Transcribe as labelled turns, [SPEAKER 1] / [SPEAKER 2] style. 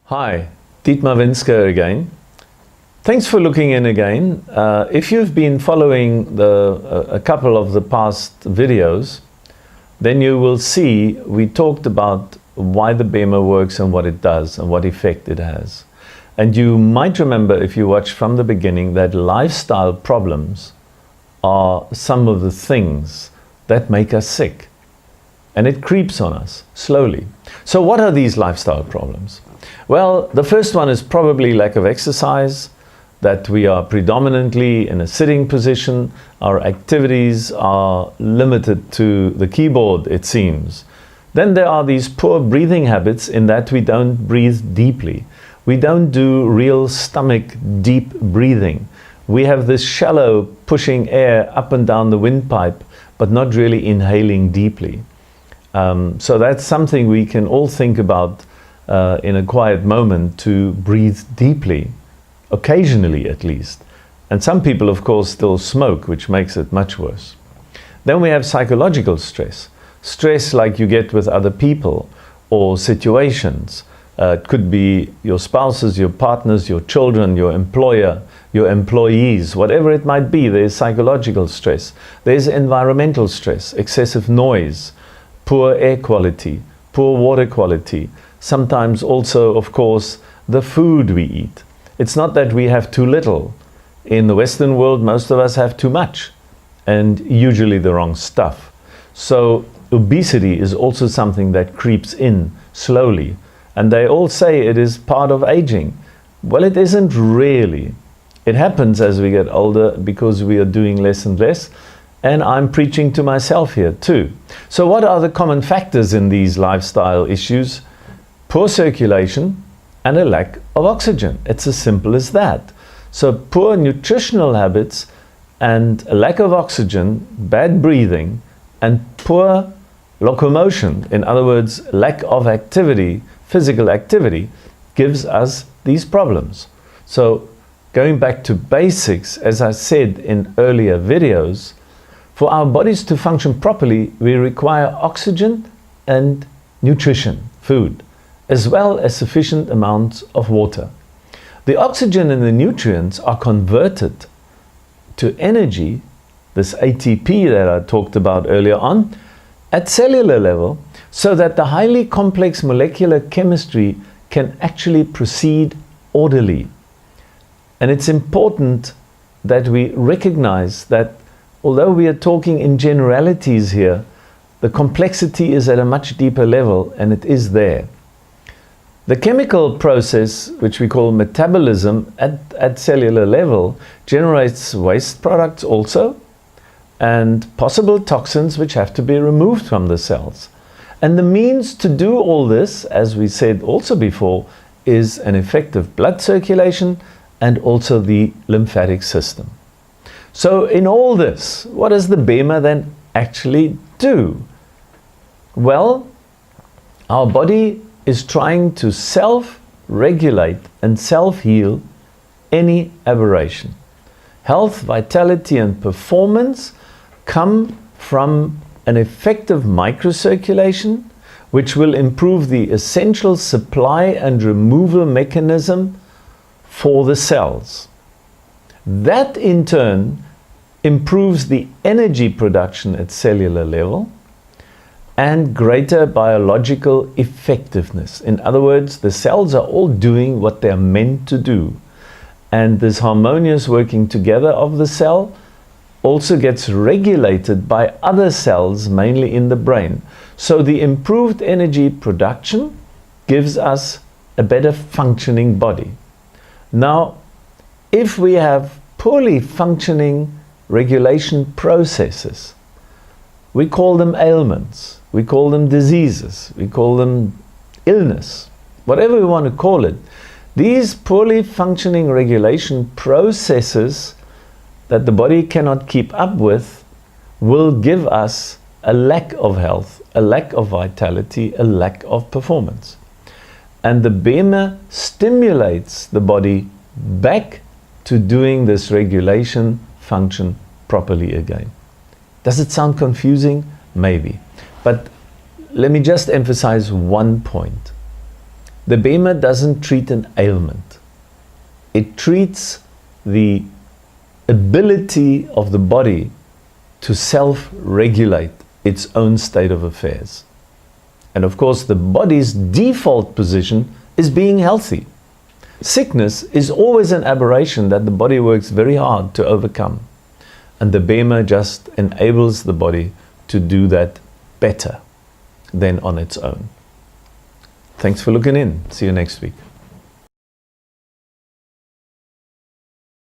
[SPEAKER 1] Hi, Dietmar Winsker again. Thanks for looking in again. If you've been following a couple of the past videos, then you will see we talked about why the BEMER works and what it does and what effect it has. And you might remember, if you watched from the beginning, that lifestyle problems are some of the things that make us sick. And it creeps on us slowly. So what are these lifestyle problems? Well, the first one is probably lack of exercise, that we are predominantly in a sitting position. Our activities are limited to the keyboard, it seems. Then there are these poor breathing habits in that we don't breathe deeply. We don't do real stomach deep breathing. We have this shallow pushing air up and down the windpipe, but not really inhaling deeply. So that's something we can all think about in a quiet moment, to breathe deeply, occasionally at least. And some people, of course, still smoke, which makes it much worse. Then we have psychological stress. Stress like you get with other people or situations. It could be your spouses, your partners, your children, your employer, your employees, whatever it might be. There's psychological stress. There's environmental stress, excessive noise, poor air quality, poor water quality. Sometimes also, of course, the food we eat. It's not that we have too little. In the Western world, most of us have too much, and usually the wrong stuff. So obesity is also something that creeps in slowly. And they all say it is part of aging. Well, it isn't really. It happens as we get older because we are doing less and less. And I'm preaching to myself here too. So what are the common factors in these lifestyle issues? Poor circulation and a lack of oxygen. It's as simple as that. So poor nutritional habits and a lack of oxygen, bad breathing, and poor locomotion, in other words, lack of activity, physical activity, gives us these problems. So going back to basics, as I said in earlier videos, for our bodies to function properly, we require oxygen and nutrition, food, as well as sufficient amounts of water. The oxygen and the nutrients are converted to energy, this ATP that I talked about earlier on, at cellular level, so that the highly complex molecular chemistry can actually proceed orderly. And it's important that we recognize that although we are talking in generalities here, the complexity is at a much deeper level, and it is there. The chemical process, which we call metabolism at cellular level, generates waste products also, and possible toxins which have to be removed from the cells. And the means to do all this, as we said also before, is an effective blood circulation and also the lymphatic system. So in all this, what does the BEMER then actually do? Well, our body is trying to self-regulate and self-heal any aberration. Health, vitality, and performance come from an effective microcirculation, which will improve the essential supply and removal mechanism for the cells. That in turn improves the energy production at cellular level and greater biological effectiveness. In other words, the cells are all doing what they're meant to do. And this harmonious working together of the cell also gets regulated by other cells, mainly in the brain. So the improved energy production gives us a better functioning body. Now, if we have poorly functioning regulation processes, we call them ailments, we call them diseases, we call them illness, whatever we want to call it. These poorly functioning regulation processes that the body cannot keep up with will give us a lack of health, a lack of vitality, a lack of performance. And the BEMER stimulates the body back to doing this regulation function properly again. Does it sound confusing? Maybe. But let me just emphasize one point. The BEMER doesn't treat an ailment. It treats the ability of the body to self-regulate its own state of affairs. And of course, the body's default position is being healthy. Sickness is always an aberration that the body works very hard to overcome. And the BEMER just enables the body to do that better than on its own. Thanks for looking in. See you next week.